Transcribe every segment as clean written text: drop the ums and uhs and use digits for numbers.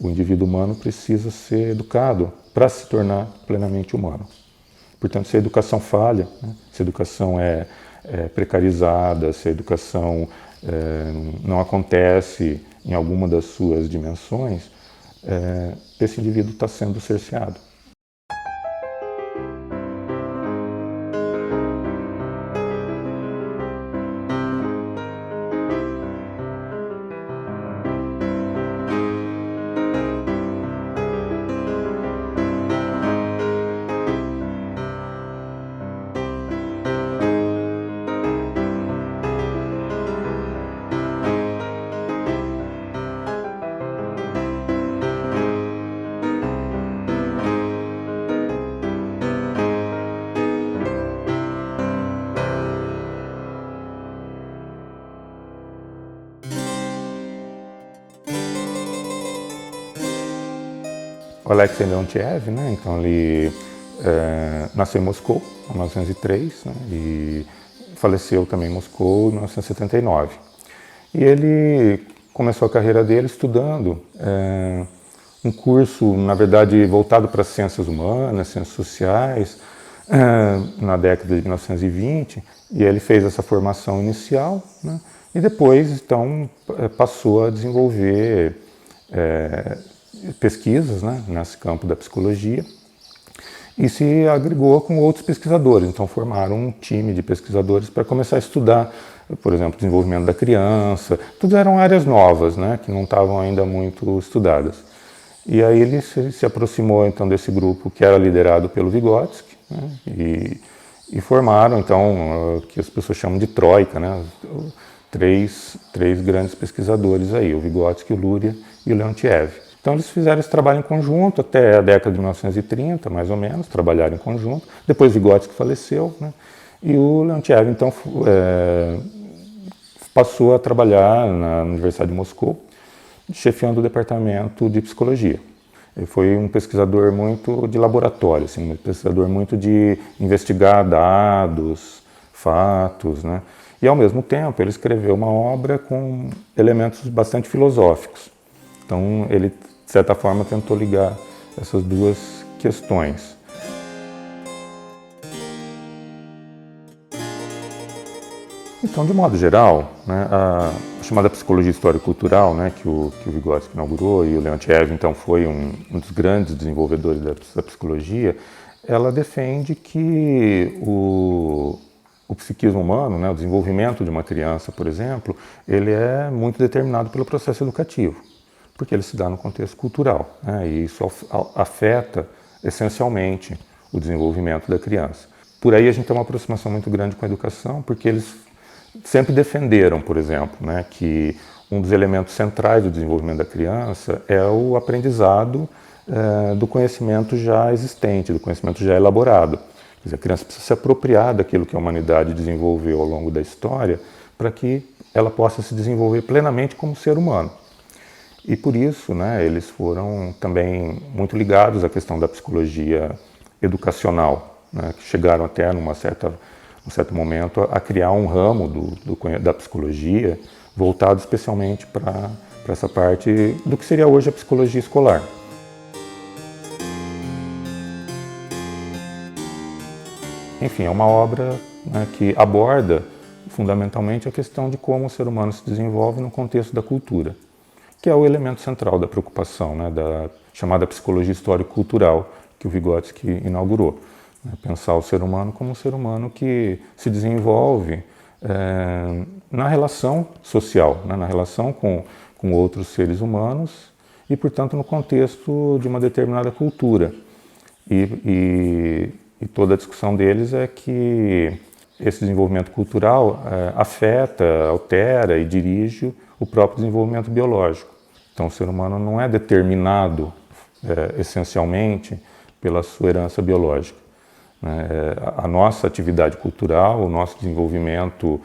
O indivíduo humano precisa ser educado para se tornar plenamente humano. Portanto, se a educação falha, né, se a educação é precarizada, se a educação não acontece em alguma das suas dimensões, esse indivíduo está sendo cerceado. O Alexei Leontiev, né, então ele nasceu em Moscou em 1903, né, e faleceu também em Moscou em 1979. E ele começou a carreira dele estudando um curso, na verdade, voltado para as ciências humanas, ciências sociais, na década de 1920, e ele fez essa formação inicial, né, e depois, então, passou a desenvolver pesquisas, né, nesse campo da psicologia, e se agregou com outros pesquisadores. Então formaram um time de pesquisadores para começar a estudar, por exemplo, o desenvolvimento da criança. Tudo eram áreas novas, né, que não estavam ainda muito estudadas. E aí ele se aproximou então desse grupo que era liderado pelo Vygotsky, né, e formaram então o que as pessoas chamam de troika, né, três grandes pesquisadores aí, o Vygotsky, o Luria e o Leontiev. Então eles fizeram esse trabalho em conjunto até a década de 1930, mais ou menos, trabalharam em conjunto. Depois Vygotsky faleceu, né? E o Leontiev então passou a trabalhar na Universidade de Moscou, chefiando o departamento de psicologia. Ele foi um pesquisador muito de laboratório, assim, um pesquisador muito de investigar dados, fatos, né? E ao mesmo tempo ele escreveu uma obra com elementos bastante filosóficos. Então ele, de certa forma, tentou ligar essas duas questões. Então, de modo geral, né, a chamada psicologia histórico-cultural, né, que o Vygotsky inaugurou e o Leontiev, então, foi um dos grandes desenvolvedores da psicologia, ela defende que o psiquismo humano, né, o desenvolvimento de uma criança, por exemplo, ele é muito determinado pelo processo educativo, porque ele se dá no contexto cultural, né, e isso afeta essencialmente o desenvolvimento da criança. Por aí a gente tem uma aproximação muito grande com a educação, porque eles sempre defenderam, por exemplo, né, que um dos elementos centrais do desenvolvimento da criança é o aprendizado do conhecimento já existente, do conhecimento já elaborado. Quer dizer, a criança precisa se apropriar daquilo que a humanidade desenvolveu ao longo da história para que ela possa se desenvolver plenamente como ser humano. E por isso, né, eles foram também muito ligados à questão da psicologia educacional, né, que chegaram até num certo momento a criar um ramo da psicologia voltado especialmente para essa parte do que seria hoje a psicologia escolar. Enfim, é uma obra, né, que aborda fundamentalmente a questão de como o ser humano se desenvolve no contexto da cultura, que é o elemento central da preocupação, né, da chamada psicologia histórico-cultural que o Vygotsky inaugurou. Né, pensar o ser humano como um ser humano que se desenvolve na relação social, né, na relação com outros seres humanos e, portanto, no contexto de uma determinada cultura. E toda a discussão deles é que esse desenvolvimento cultural afeta, altera e dirige o próprio desenvolvimento biológico. Então, o ser humano não é determinado essencialmente pela sua herança biológica. A nossa atividade cultural, o nosso desenvolvimento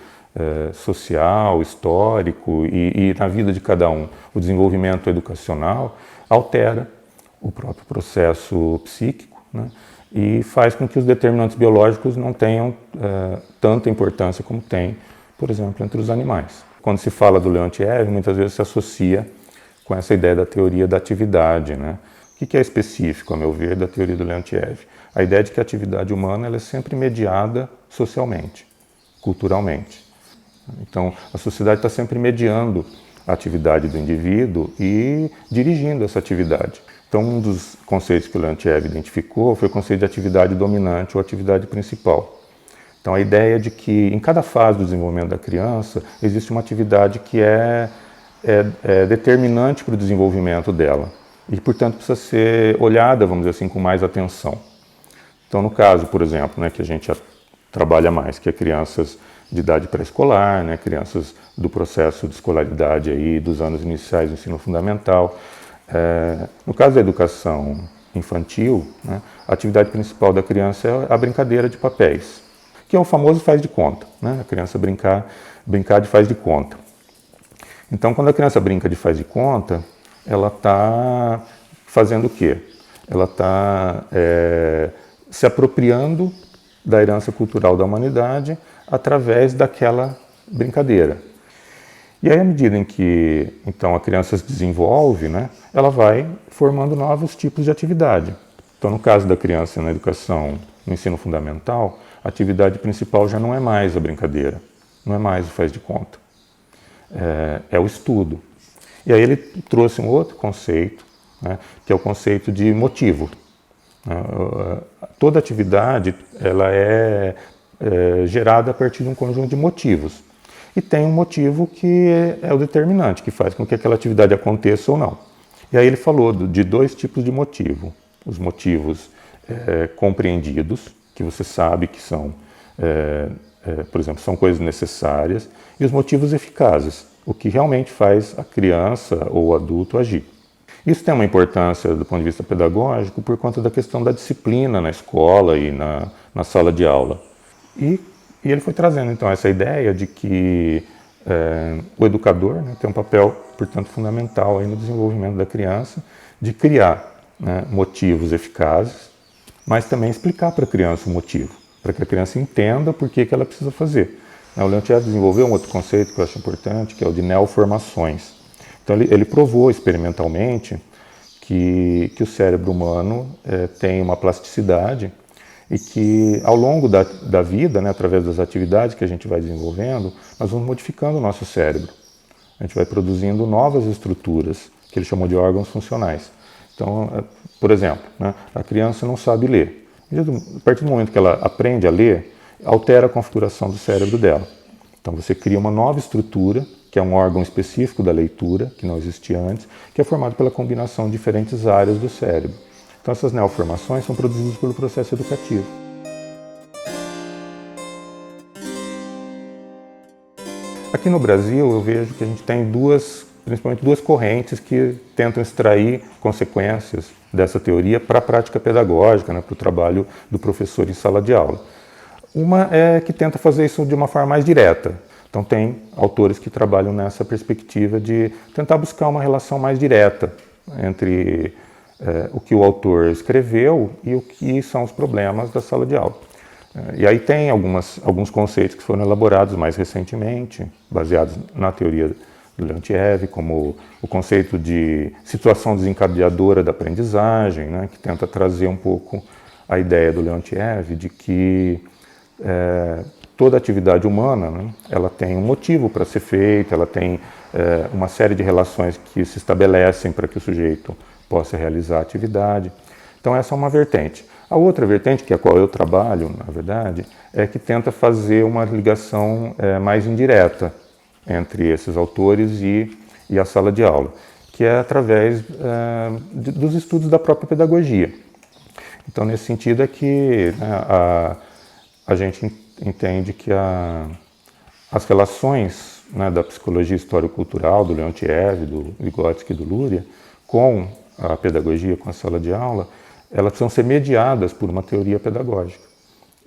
social, histórico e na vida de cada um, o desenvolvimento educacional altera o próprio processo psíquico, né, e faz com que os determinantes biológicos não tenham tanta importância como tem, por exemplo, entre os animais. Quando se fala do Leontiev, muitas vezes se associa com essa ideia da teoria da atividade, né? O que é específico, a meu ver, da teoria do Leontiev? A ideia de que a atividade humana ela é sempre mediada socialmente, culturalmente. Então, a sociedade está sempre mediando a atividade do indivíduo e dirigindo essa atividade. Então, um dos conceitos que o Leontiev identificou foi o conceito de atividade dominante ou atividade principal. Então, a ideia de que em cada fase do desenvolvimento da criança existe uma atividade que é determinante para o desenvolvimento dela e, portanto, precisa ser olhada, vamos dizer assim, com mais atenção. Então, no caso, por exemplo, né, que a gente já trabalha mais, que é crianças de idade pré-escolar, né, crianças do processo de escolaridade aí, dos anos iniciais do ensino fundamental. No caso da educação infantil, né, a atividade principal da criança é a brincadeira de papéis, que é o famoso faz de conta, né, a criança brincar de faz de conta. Então, quando a criança brinca de faz de conta, ela está fazendo o quê? Ela está se apropriando da herança cultural da humanidade através daquela brincadeira. E aí, à medida em que então, a criança se desenvolve, né, ela vai formando novos tipos de atividade. Então, no caso da criança na educação, no ensino fundamental, a atividade principal já não é mais a brincadeira, não é mais o faz de conta, é o estudo. E aí ele trouxe um outro conceito, né, que é o conceito de motivo. Toda atividade ela é gerada a partir de um conjunto de motivos. E tem um motivo que é o determinante, que faz com que aquela atividade aconteça ou não. E aí ele falou de dois tipos de motivo. Os motivos compreendidos, que você sabe que são, por exemplo, são coisas necessárias, e os motivos eficazes, o que realmente faz a criança ou o adulto agir. Isso tem uma importância do ponto de vista pedagógico por conta da questão da disciplina na escola e na sala de aula. E ele foi trazendo, então, essa ideia de que o educador, né, tem um papel, portanto, fundamental aí no desenvolvimento da criança, de criar, né, motivos eficazes, mas também explicar para a criança o motivo, para que a criança entenda por que ela precisa fazer. O Leontiev desenvolveu um outro conceito que eu acho importante, que é o de neoformações. Então, ele provou experimentalmente que o cérebro humano tem uma plasticidade e que, ao longo da vida, né, através das atividades que a gente vai desenvolvendo, nós vamos modificando o nosso cérebro. A gente vai produzindo novas estruturas, que ele chamou de órgãos funcionais. Então, por exemplo, né, a criança não sabe ler. A partir do momento que ela aprende a ler, altera a configuração do cérebro dela. Então, você cria uma nova estrutura, que é um órgão específico da leitura, que não existia antes, que é formado pela combinação de diferentes áreas do cérebro. Então, essas neoformações são produzidas pelo processo educativo. Aqui no Brasil, eu vejo que a gente tem principalmente duas correntes que tentam extrair consequências dessa teoria para a prática pedagógica, né, para o trabalho do professor em sala de aula. Uma é que tenta fazer isso de uma forma mais direta. Então, tem autores que trabalham nessa perspectiva de tentar buscar uma relação mais direta entre o que o autor escreveu e o que são os problemas da sala de aula. E aí tem alguns conceitos que foram elaborados mais recentemente, baseados na teoria do Leontiev, como o conceito de situação desencadeadora da aprendizagem, né, que tenta trazer um pouco a ideia do Leontiev de que toda atividade humana, né, ela tem um motivo para ser feita, ela tem uma série de relações que se estabelecem para que o sujeito possa realizar a atividade. Então essa é uma vertente. A outra vertente, que é a qual eu trabalho, na verdade, é que tenta fazer uma ligação mais indireta entre esses autores e a sala de aula, que é através dos estudos da própria pedagogia. Então, nesse sentido é que, né, a gente entende que as relações, né, da psicologia histórico-cultural, do Leontiev, do Vygotsky e do Luria, com a pedagogia, com a sala de aula, elas precisam ser mediadas por uma teoria pedagógica.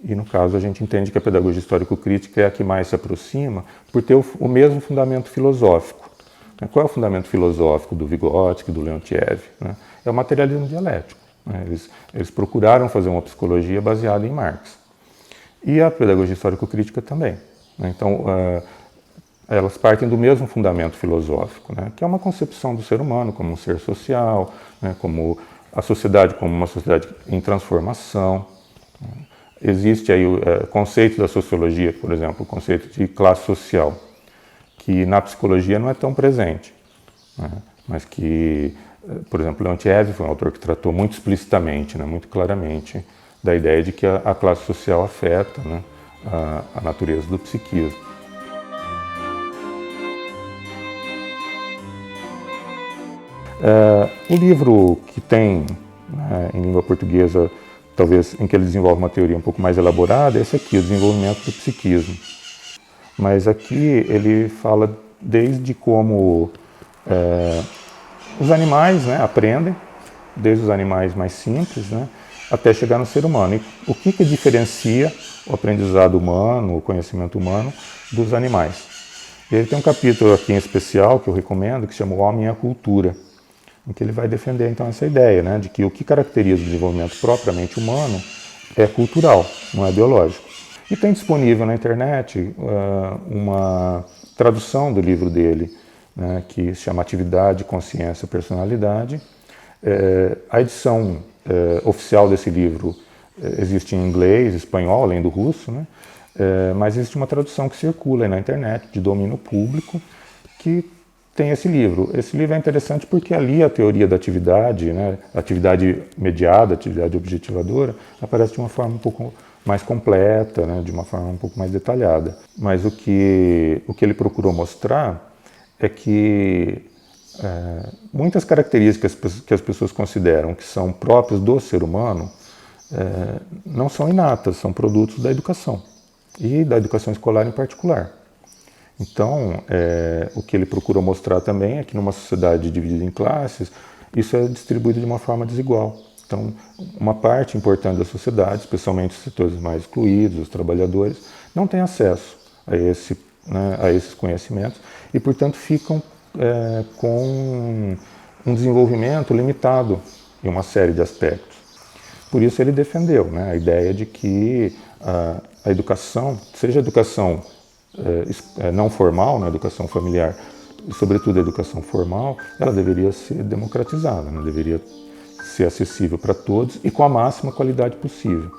E, no caso, a gente entende que a pedagogia histórico-crítica é a que mais se aproxima por ter o mesmo fundamento filosófico. Qual é o fundamento filosófico do Vygotsky, do Leontiev? É o materialismo dialético. Eles procuraram fazer uma psicologia baseada em Marx. E a pedagogia histórico-crítica também. Então, elas partem do mesmo fundamento filosófico, né, que é uma concepção do ser humano como um ser social, né, como a sociedade como uma sociedade em transformação. Existe aí o conceito da sociologia, por exemplo, o conceito de classe social, que na psicologia não é tão presente, né, mas que, por exemplo, Leontiev foi um autor que tratou muito explicitamente, né, muito claramente, da ideia de que a classe social afeta, né, a natureza do psiquismo. O livro que tem, né, em língua portuguesa, talvez em que ele desenvolve uma teoria um pouco mais elaborada, é esse aqui, o Desenvolvimento do Psiquismo. Mas aqui ele fala desde como os animais, né, aprendem, desde os animais mais simples, né, até chegar no ser humano. E o que diferencia o aprendizado humano, o conhecimento humano, dos animais? E ele tem um capítulo aqui em especial que eu recomendo, que se chama O Homem e a Cultura, em que ele vai defender então essa ideia, né, de que o que caracteriza o desenvolvimento propriamente humano é cultural, não é biológico. E tem disponível na internet uma tradução do livro dele, né, que se chama Atividade, Consciência, Personalidade. A edição oficial desse livro existe em inglês, espanhol, além do russo, né, mas existe uma tradução que circula aí na internet, de domínio público, que tem esse livro. Esse livro é interessante porque ali a teoria da atividade, né, atividade mediada, atividade objetivadora, aparece de uma forma um pouco mais completa, né, de uma forma um pouco mais detalhada. Mas o que ele procurou mostrar é que muitas características que as pessoas consideram que são próprias do ser humano não são inatas, são produtos da educação, e da educação escolar em particular. Então, o que ele procurou mostrar também é que numa sociedade dividida em classes, isso é distribuído de uma forma desigual. Então, uma parte importante da sociedade, especialmente os setores mais excluídos, os trabalhadores, não tem acesso a esses conhecimentos e, portanto, ficam com um desenvolvimento limitado em uma série de aspectos. Por isso ele defendeu, né, a ideia de que a educação, seja a educação não formal, na educação familiar, e sobretudo a educação formal, ela deveria ser democratizada, né? Deveria ser acessível para todos e com a máxima qualidade possível.